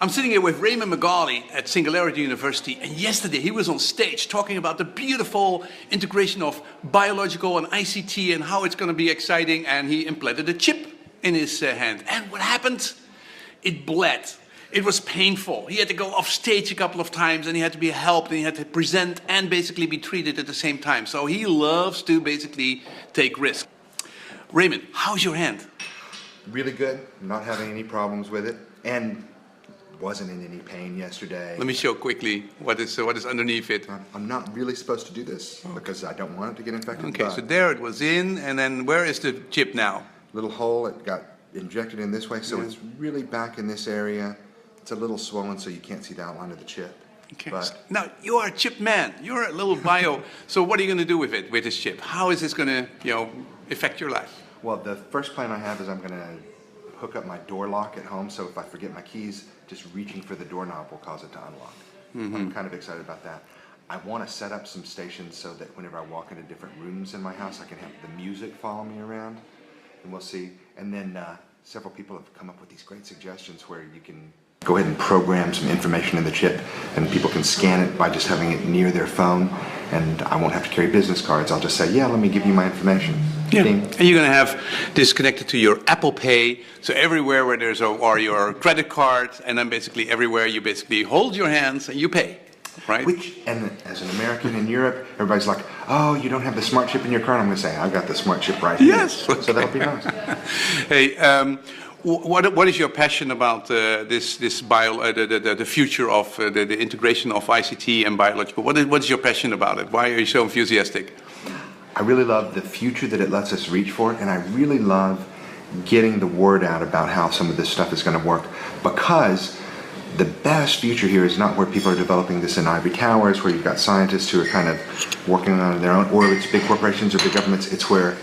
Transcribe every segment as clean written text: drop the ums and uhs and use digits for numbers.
I'm sitting here with Raymond McCauley at Singularity University, and yesterday he was on stage talking about the beautiful integration of biological and ICT and how it's going to be exciting, and he implanted a chip in his hand. And what happened? It bled. It was painful. He had to go off stage a couple of times, and he had to be helped, and he had to present and basically be treated at the same time. So he loves to basically take risks. Raymond, how's your hand? Really good. Not having any problems with it, and wasn't in any pain yesterday. Let me show quickly what is underneath it. I'm not really supposed to do this because I don't want it to get infected. Okay, so there it was in, and then where is the chip now? Little hole, it got injected in this way, so it's really back in this area. It's a little swollen, so you can't see the outline of the chip. Okay. But now, you are a chip man. You're a little bio. So what are you going to do with it, with this chip? How is this going to, affect your life? well, the first plan I have is I'm going to hook up my door lock at home, so if I forget my keys, just reaching for the doorknob will cause it to unlock. I'm kind of excited about that. I want to set up some stations so that whenever I walk into different rooms in my house, I can have the music follow me around, and we'll see. And then several people have come up with these great suggestions where you can go ahead and program some information in the chip, and people can scan it by just having it near their phone, and I won't have to carry business cards. I'll just say, yeah, let me give you my information. Yeah. Ding. And you're going to have this connected to your Apple Pay, so everywhere where there's or your credit card, and then basically everywhere you basically hold your hands and you pay, right? Which, and as an American in Europe, everybody's like, oh, you don't have the smart chip in your car. I'm going to say, I've got the smart chip right here. Yes. So that'll be nice. Hey, what is your passion about the future of the integration of ICT and biological? What is your passion about it? Why are you so enthusiastic? I really love the future that it lets us reach for, and I really love getting the word out about how some of this stuff is going to work, because the best future here is not where people are developing this in ivory towers, where you've got scientists who are kind of working on their own, or it's big corporations or big governments. It's where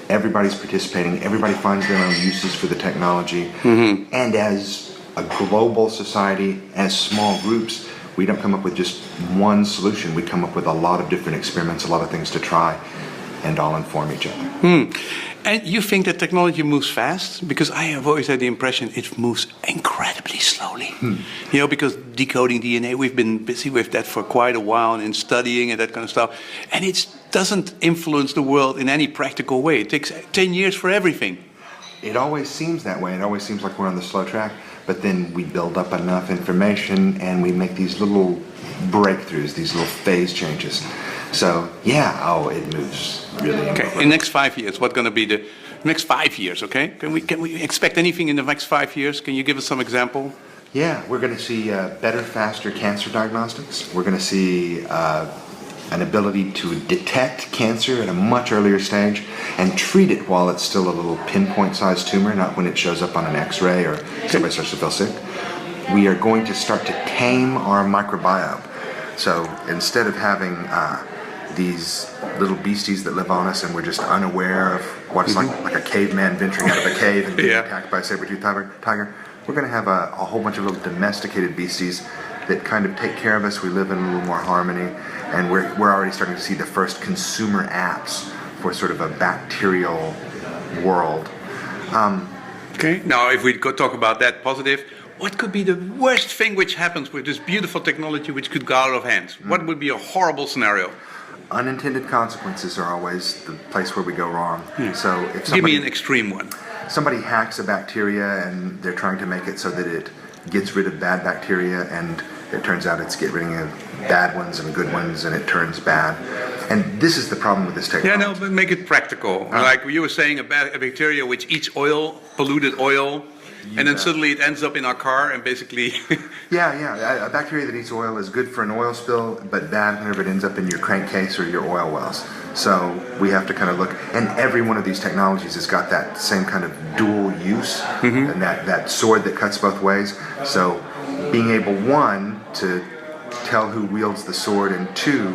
everybody's participating, everybody finds their own uses for the technology, and as a global society, as small groups, we don't come up with just one solution. We come up with a lot of different experiments, a lot of things to try, and all inform each other. And you think that technology moves fast? Because I have always had the impression it moves incredibly slowly. Because decoding DNA, we've been busy with that for quite a while, and studying and that kind of stuff. And it doesn't influence the world in any practical way. It takes 10 years for everything. It always seems that way. It always seems like we're on the slow track. But then we build up enough information and we make these little breakthroughs, these little phase changes. So, yeah, it moves really Okay, in the next 5 years, what's going to be the next 5 years, okay? Can we expect anything in the next 5 years? Can you give us some example? Yeah, we're going to see better, faster cancer diagnostics. We're going to see an ability to detect cancer at a much earlier stage and treat it while it's still a little pinpoint-sized tumor, not when it shows up on an X-ray or somebody starts to feel sick. We are going to start to tame our microbiome. So instead of having these little beasties that live on us and we're just unaware of what's like a caveman venturing out of a cave and being attacked by a saber-toothed tiger, we're going to have a whole bunch of little domesticated beasties that kind of take care of us. We live in a little more harmony, and we're already starting to see the first consumer apps for sort of a bacterial world. Okay, now if we could talk about that positive, what could be the worst thing which happens with this beautiful technology which could go out of hand? What would be a horrible scenario? Unintended consequences are always the place where we go wrong. So if Give me an extreme one. Somebody hacks a bacteria and they're trying to make it so that it gets rid of bad bacteria, and it turns out it's getting rid of bad ones and good ones, and it turns bad. And this is the problem with this technology. Yeah, no, but make it practical. Like you were saying, a bacteria which eats oil, polluted oil, and then suddenly it ends up in our car and basically... Yeah. A bacteria that eats oil is good for an oil spill, but bad whenever it ends up in your crankcase or your oil wells. So we have to kind of look, and every one of these technologies has got that same kind of dual use, and that sword that cuts both ways. So being able, one, to tell who wields the sword, and two,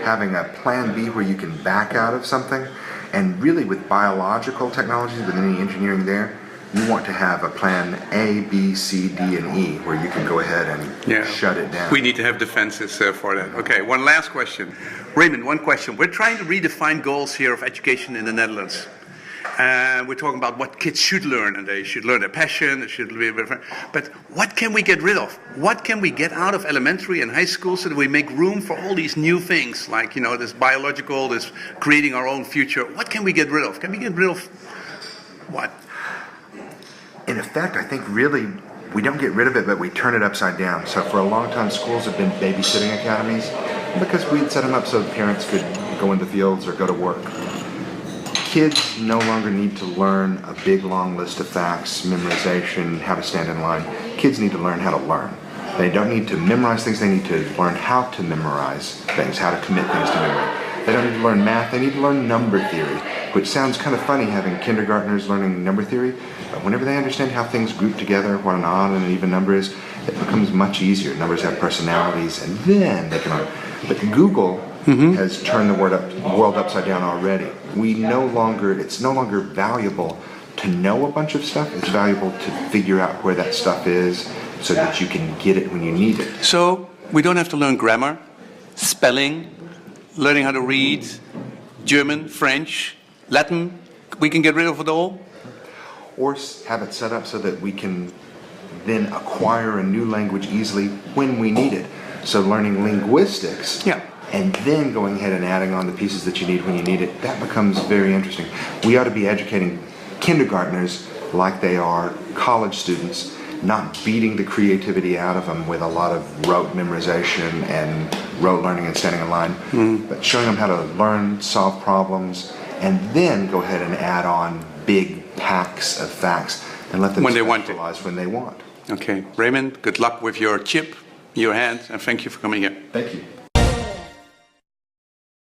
having a plan B where you can back out of something, and really with biological technologies, with any engineering there, you want to have a plan A, B, C, D, and E, where you can go ahead and shut it down. We need to have defenses for that. Okay, one last question. Raymond, one question. We're trying to redefine goals here of education in the Netherlands. And we're talking about what kids should learn, and they should learn their passion, they should be different. But what can we get rid of? What can we get out of elementary and high school so that we make room for all these new things, like, you know, this biological, this creating our own future? What can we get rid of? Can we get rid of what? In effect, I think really we don't get rid of it, but we turn it upside down. So for a long time, schools have been babysitting academies because we'd set them up so parents could go in the fields or go to work. Kids no longer need to learn a big long list of facts, memorization, how to stand in line. Kids need to learn how to learn. They don't need to memorize things, they need to learn how to memorize things, how to commit things to memory. They don't need to learn math, they need to learn number theory, which sounds kind of funny having kindergartners learning number theory, but whenever they understand how things group together, what an odd and an even number is, it becomes much easier. Numbers have personalities, and then they can learn. But Google has turned the world upside down already. It's no longer valuable to know a bunch of stuff. It's valuable to figure out where that stuff is so that you can get it when you need it. So we don't have to learn grammar, spelling, learning how to read, German, French, Latin. We can get rid of it all. Or have it set up so that we can then acquire a new language easily when we need it. So learning linguistics. Yeah. And then going ahead and adding on the pieces that you need when you need it, that becomes very interesting. We ought to be educating kindergartners like they are college students, not beating the creativity out of them with a lot of rote memorization and rote learning and standing in line, but showing them how to learn, solve problems, and then go ahead and add on big packs of facts and let them specialize when they want. Okay. Raymond, good luck with your chip, your hand, and thank you for coming here. Thank you.